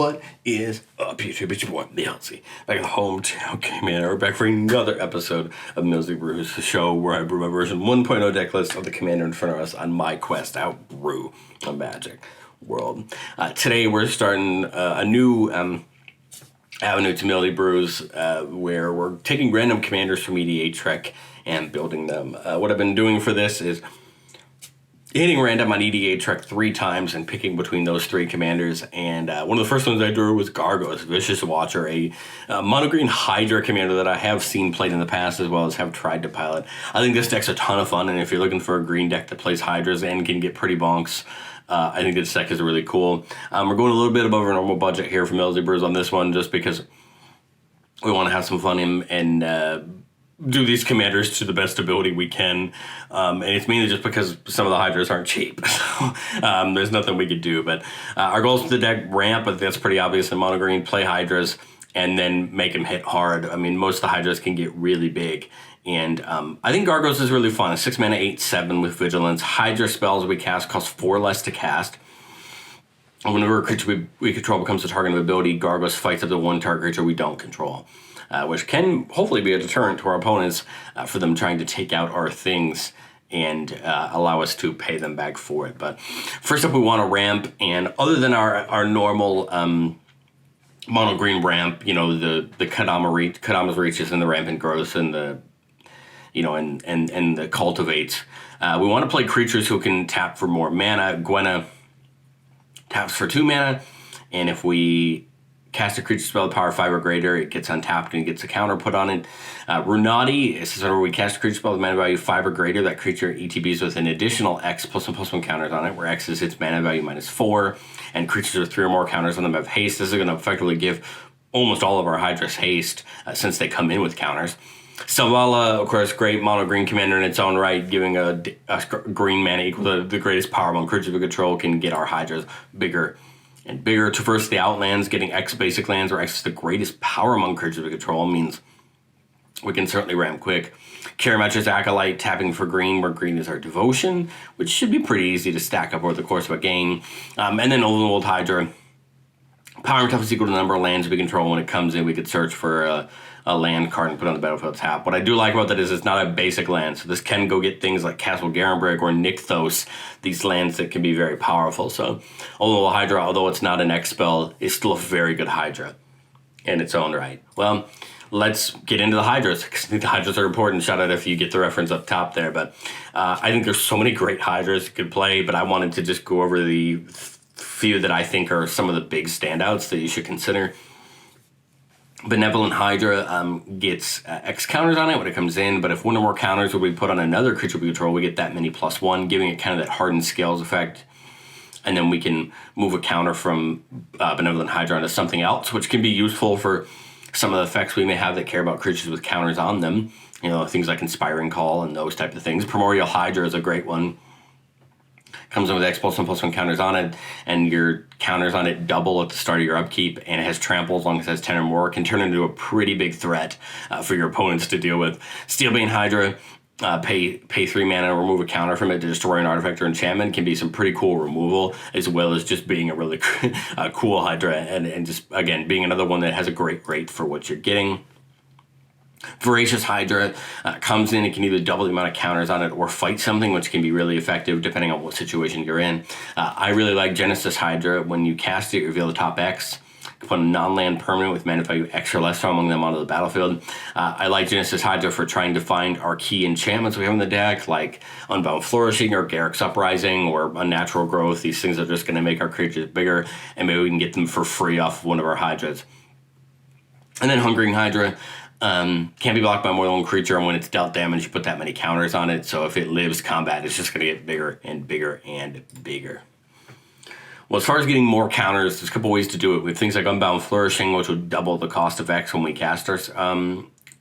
What is up, YouTube? It's your boy, Beyonce, back at the home channel. Okay, man, we're back for another episode of Millsy Brews, the show where I brew my version 1.0 deck list of the commander in front of us on my quest to outbrew a Magic world. Today, we're starting a new avenue to Millsy Brews, where we're taking random commanders from EDH Trek and building them. What I've been doing for this is hitting random on EDH Trek 3 times and picking between those 3 commanders. And one of the first ones I drew was Gargos, Vicious Watcher, a mono-green Hydra commander that I have seen played in the past as well as have tried to pilot. I think this deck's a ton of fun, and if you're looking for a green deck that plays Hydras and can get pretty bonks, I think this deck is really cool. We're going a little bit above our normal budget here for Millsy Brews on this one just because we want to have some fun and do these commanders to the best ability we can, and it's mainly just because some of the Hydras aren't cheap, so there's nothing we could do, but our goal is for the deck ramp, but that's pretty obvious in mono green, play Hydras, and then make them hit hard. I mean, most of the Hydras can get really big, and I think Gargos is really fun. A 6 mana 8/7 with Vigilance. Hydra spells we cast cost 4 less to cast. And whenever a creature we control becomes the target of ability, Gargos fights up to 1 target creature we don't control. Which can hopefully be a deterrent to our opponents for them trying to take out our things and allow us to pay them back for it. But first up, we want a ramp, and other than our normal mono green ramp, you know, the Kadama's Reaches and the Rampant Growth and the and the Cultivates. We want to play creatures who can tap for more mana. Gwenna taps for 2 mana, and if we cast a creature spell with power 5 or greater, it gets untapped and gets a counter put on it. Runati, this is where we cast a creature spell with mana value 5 or greater. That creature ETBs with an additional X +1/+1 counters on it, where X is its mana value -4, and creatures with 3 or more counters on them have haste. This is going to effectively give almost all of our Hydras haste, since they come in with counters. Selvala, of course, great mono green commander in its own right, giving a green mana equal to the greatest power among creatures we control, can get our Hydras bigger and bigger. Traverse the Outlands, getting X basic lands, where X is the greatest power among creatures we control, means we can certainly ramp quick. Karametra's Acolyte, tapping for green, where green is our devotion, which should be pretty easy to stack up over the course of a game. And then Old Hydra, power and toughness equal to the number of lands we control. When it comes in, we could search for a land card and put it on the battlefield tap. What I do like about that is it's not a basic land, so this can go get things like Castle Garenbrig or Nykthos, these lands that can be very powerful. So Old Hydra, although it's not an X spell, is still a very good Hydra in its own right. Well, let's get into the Hydras, because I think the Hydras are important. Shout out if you get the reference up top there, but I think there's so many great Hydras you could play, but I wanted to just go over the few that I think are some of the big standouts that you should consider. Benevolent Hydra gets X counters on it when it comes in, but if 1 or more counters will be put on another creature we control, we get that many +1, giving it kind of that hardened scales effect. And then we can move a counter from Benevolent Hydra onto something else, which can be useful for some of the effects we may have that care about creatures with counters on them. You know, things like Inspiring Call and those type of things. Primordial Hydra is a great one. Comes in with X +1/+1 counters on it, and your counters on it double at the start of your upkeep, and it has trample as long as it has 10 or more. It can turn into a pretty big threat for your opponents to deal with. Steelbane Hydra, pay 3 mana and remove a counter from it to destroy an artifact or enchantment, can be some pretty cool removal, as well as just being a really cool Hydra, and just, again, being another one that has a great rate for what you're getting. Voracious Hydra comes in and can either double the amount of counters on it or fight something, which can be really effective depending on what situation you're in. I really like Genesis Hydra. When you cast it, you reveal the top X. You can put a non-land permanent with mana value X or less among them onto the battlefield. I like Genesis Hydra for trying to find our key enchantments we have in the deck, like Unbound Flourishing or Garruk's Uprising or Unnatural Growth. These things are just going to make our creatures bigger, and maybe we can get them for free off one of our Hydras. And then Hungering Hydra. Can't be blocked by more than one creature, and when it's dealt damage, you put that many counters on it, so if it lives combat, it's just going to get bigger and bigger and bigger. Well, as far as getting more counters, there's a couple ways to do it. We have things like Unbound Flourishing, which would double the cost of X when we cast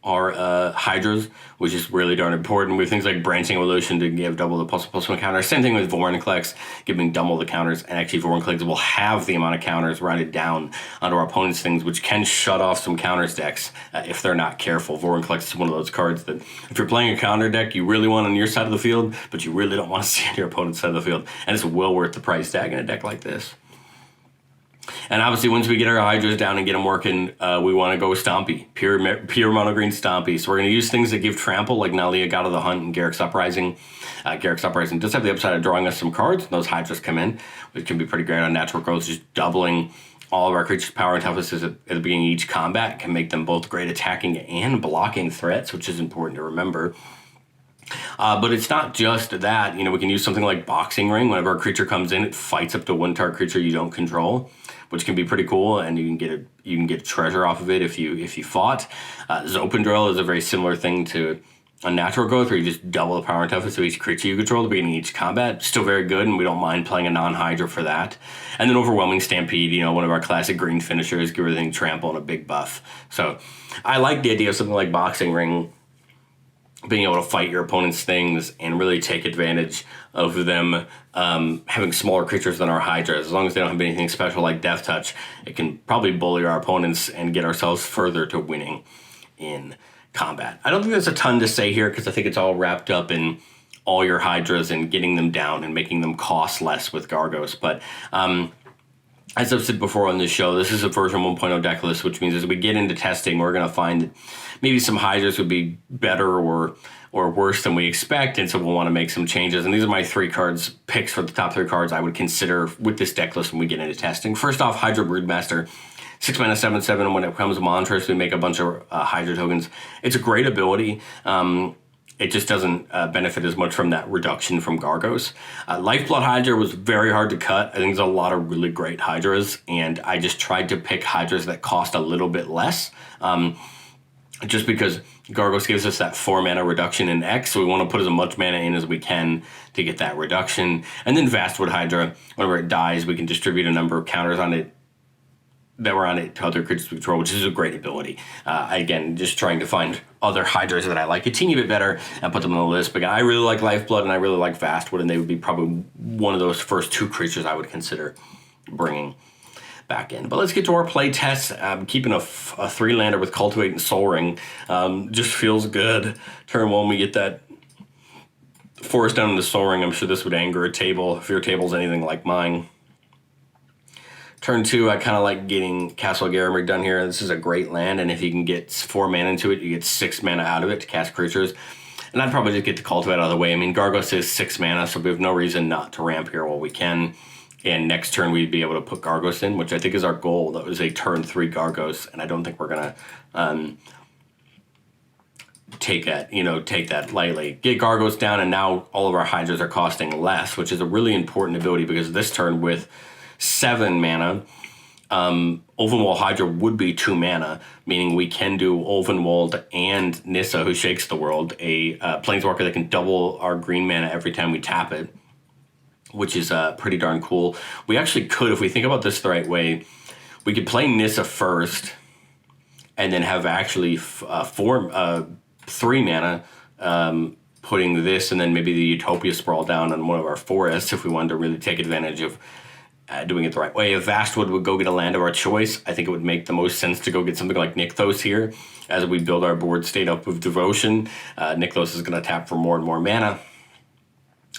our Hydras, which is really darn important. We have things like Branching Evolution to give double the +1/+1 counter. Same thing with Vorinclex, giving double the counters, and actually Vorinclex will have the amount of counters rounded down onto our opponent's things, which can shut off some counters decks if they're not careful. Vorinclex is one of those cards that if you're playing a counter deck, you really want on your side of the field, but you really don't want to see on your opponent's side of the field, and it's well worth the price tag in a deck like this. And obviously, once we get our Hydras down and get them working, we want to go with Stompy, pure mono green Stompy. So we're going to use things that give trample, like Nalia, God of the Hunt, and Garruk's Uprising. Garruk's Uprising does have the upside of drawing us some cards, and those Hydras come in, which can be pretty great on natural growth. Just doubling all of our creatures' power and toughness at the beginning of each combat can make them both great attacking and blocking threats, which is important to remember. But it's not just that. We can use something like Boxing Ring. Whenever a creature comes in, it fights up to one target creature you don't control, which can be pretty cool, and you can get a treasure off of it if you fought. Zopendrill is a very similar thing to a natural growth, where you just double the power and toughness of each creature you control at the beginning of each combat. Still very good, and we don't mind playing a non-Hydra for that. And then Overwhelming Stampede, one of our classic green finishers, give everything trample and a big buff. So I like the idea of something like Boxing Ring, being able to fight your opponent's things and really take advantage of them having smaller creatures than our Hydras. As long as they don't have anything special like Death Touch, it can probably bully our opponents and get ourselves further to winning in combat. I don't think there's a ton to say here, because I think it's all wrapped up in all your Hydras and getting them down and making them cost less with Gargos. But as I've said before on this show, this is a version 1.0 deck list, which means as we get into testing, we're going to find that maybe some Hydras would be better or worse than we expect, and so we'll want to make some changes. And these are my picks for the top 3 cards I would consider with this deck list when we get into testing. First off, Hydra Broodmaster. 6 mana, 7/7, and when it becomes Monstrous, we make a bunch of Hydra tokens. It's a great ability. It just doesn't benefit as much from that reduction from Gargos. Lifeblood Hydra was very hard to cut. I think there's a lot of really great Hydras, and I just tried to pick Hydras that cost a little bit less, just because Gargos gives us that 4 mana reduction in X, so we want to put as much mana in as we can to get that reduction. And then Vastwood Hydra, whenever it dies, we can distribute a number of counters on it that were on it to other creatures we control, which is a great ability. Again, just trying to find other Hydras that I like a teeny bit better and put them on the list. But again, I really like Lifeblood and I really like Vastwood, and they would be probably one of those first 2 creatures I would consider bringing back in. But let's get to our play test. Keeping a 3-lander with Cultivate and Soul Ring just feels good. Turn 1, we get that forest down into Soul Ring. I'm sure this would anger a table if your table's anything like mine. Turn 2, I kind of like getting Castle Garamir done here. This is a great land, and if you can get 4 mana into it, you get 6 mana out of it to cast creatures. And I'd probably just get the Cultivate out of the way. I mean, Gargos is 6 mana, so we have no reason not to ramp here while we can. And next turn, we'd be able to put Gargos in, which I think is our goal. That was a turn 3 Gargos, and I don't think we're going to take that lightly. Get Gargos down, and now all of our Hydras are costing less, which is a really important ability, because this turn with 7 mana, Ulvenwald Hydra would be 2 mana, meaning we can do Ulvenwald and Nissa, who shakes the world, a planeswalker that can double our green mana every time we tap it, which is pretty darn cool. We actually could, if we think about this the right way, we could play Nissa first, and then have actually 3 mana, putting this and then maybe the Utopia Sprawl down on one of our forests if we wanted to really take advantage of doing it the right way. If Vastwood would go get a land of our choice, I think it would make the most sense to go get something like Nykthos here. As we build our board state up with Devotion, Nykthos is going to tap for more and more mana.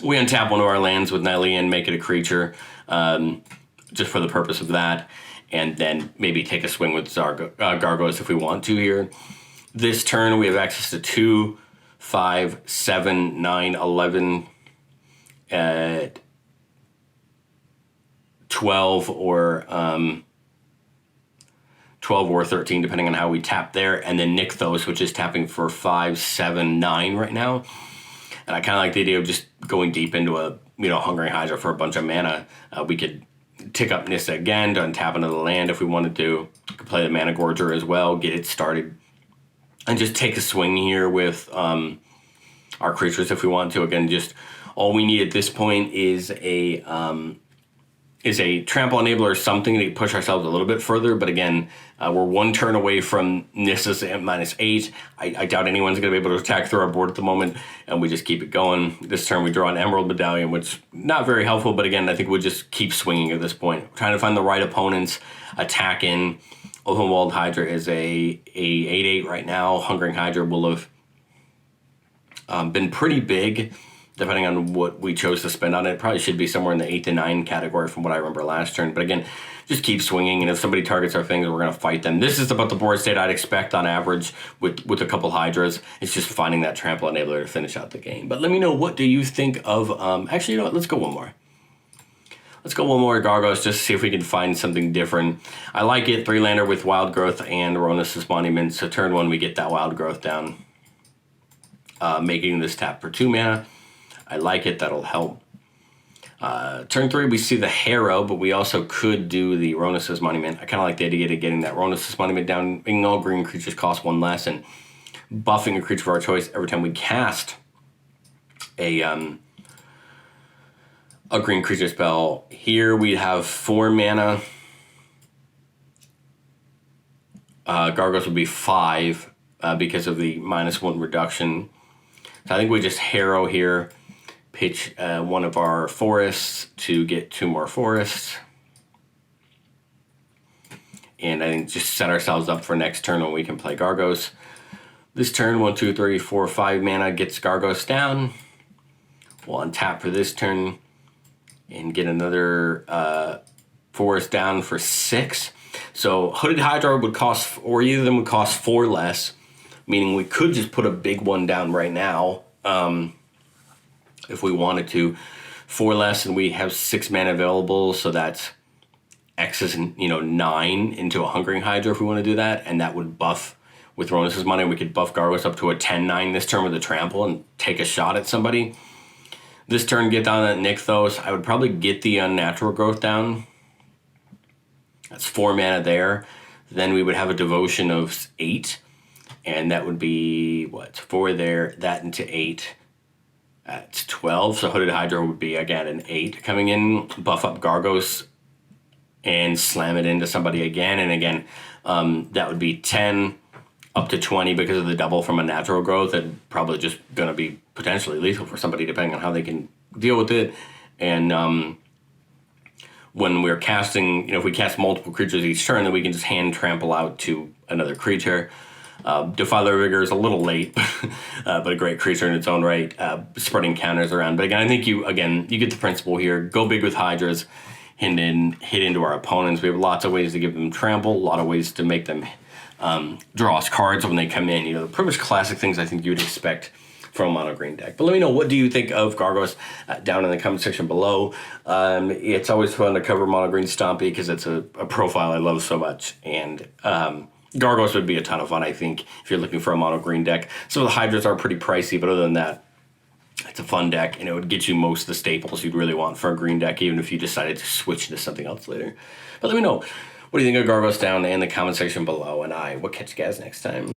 We untap one of our lands with Nalia and make it a creature, just for the purpose of that, and then maybe take a swing with Gargos if we want to here. This turn, we have access to 2, 5, 7, 9, 11, 12 or 13, depending on how we tap there, and then Nykthos, which is tapping for 5, 7, 9 right now. And I kind of like the idea of just going deep into a Hungering Hydra for a bunch of mana. We could tick up Nissa again to untap another land if we wanted to. We could play the Mana Gorger as well, get it started, and just take a swing here with our creatures if we want to. Again, just all we need at this point is a trample enabler or something to push ourselves a little bit further. But again, we're 1 turn away from Nissa's at -8. I doubt anyone's going to be able to attack through our board at the moment, and we just keep it going. This turn we draw an Emerald Medallion, which not very helpful, but again, I think we'll just keep swinging at this point. We're trying to find the right opponents, attack in. Ulvenwald Hydra is a 8/8 right now. Hungering Hydra will have been pretty big depending on what we chose to spend on it. Probably should be somewhere in the 8 to 9 category from what I remember last turn. But again, just keep swinging, and if somebody targets our things, we're going to fight them. This is about the board state I'd expect on average with a couple Hydras. It's just finding that trample enabler to finish out the game. But let me know, what do you think of... actually, you know what? Let's go one more. Let's go one more Gargos, just to see if we can find something different. I like it. 3-lander with Wild Growth and Ronis' Monument. So turn 1, we get that Wild Growth down. Making this tap for 2 mana. I like it. That'll help. Turn 3, we see the Harrow, but we also could do the Ronis' Monument. I kind of like the idea of getting that Ronis' Monument down, making all green creatures cost 1 less, and buffing a creature of our choice every time we cast a green creature spell. Here we have 4 mana. Gargos would be 5 because of the -1 reduction. So I think we just Harrow here. Pitch one of our forests to get 2 more forests. And I think just set ourselves up for next turn when we can play Gargos. This turn, 1, 2, 3, 4, 5 mana gets Gargos down. We'll untap for this turn and get another forest down for 6. So Hooded Hydra would cost, or either of them would cost 4 less, meaning we could just put a big one down right now. If we wanted to, 4 less, and we have 6 mana available, so that's X is 9 into a Hungering Hydra if we want to do that, and that would buff with Ronis' money. We could buff Gargos up to a 10-9 this turn with a trample and take a shot at somebody. This turn, get down that Nykthos. I would probably get the Unnatural Growth down. That's 4 mana there. Then we would have a Devotion of 8, and that would be, 4 there, that into 8. That's 12, so Hooded Hydra would be, again, an 8 coming in. Buff up Gargos and slam it into somebody again. And again, that would be 10 up to 20 because of the double from a natural growth, and probably just going to be potentially lethal for somebody depending on how they can deal with it. And when we're casting, if we cast multiple creatures each turn, then we can just hand trample out to another creature. Defiler Rigor is a little late, but a great creature in its own right, spreading counters around. But again, I think you get the principle here. Go big with Hydras, hit into our opponents. We have lots of ways to give them trample, a lot of ways to make them draw us cards when they come in. The pretty much classic things I think you'd expect from a mono green deck. But let me know, what do you think of Gargos down in the comment section below. It's always fun to cover mono green Stompy because it's a profile I love so much. And Gargos would be a ton of fun, I think, if you're looking for a mono green deck. Some of the Hydras are pretty pricey, but other than that, it's a fun deck, and it would get you most of the staples you'd really want for a green deck, even if you decided to switch into something else later. But let me know, what do you think of Gargos down in the comment section below, and I will catch you guys next time.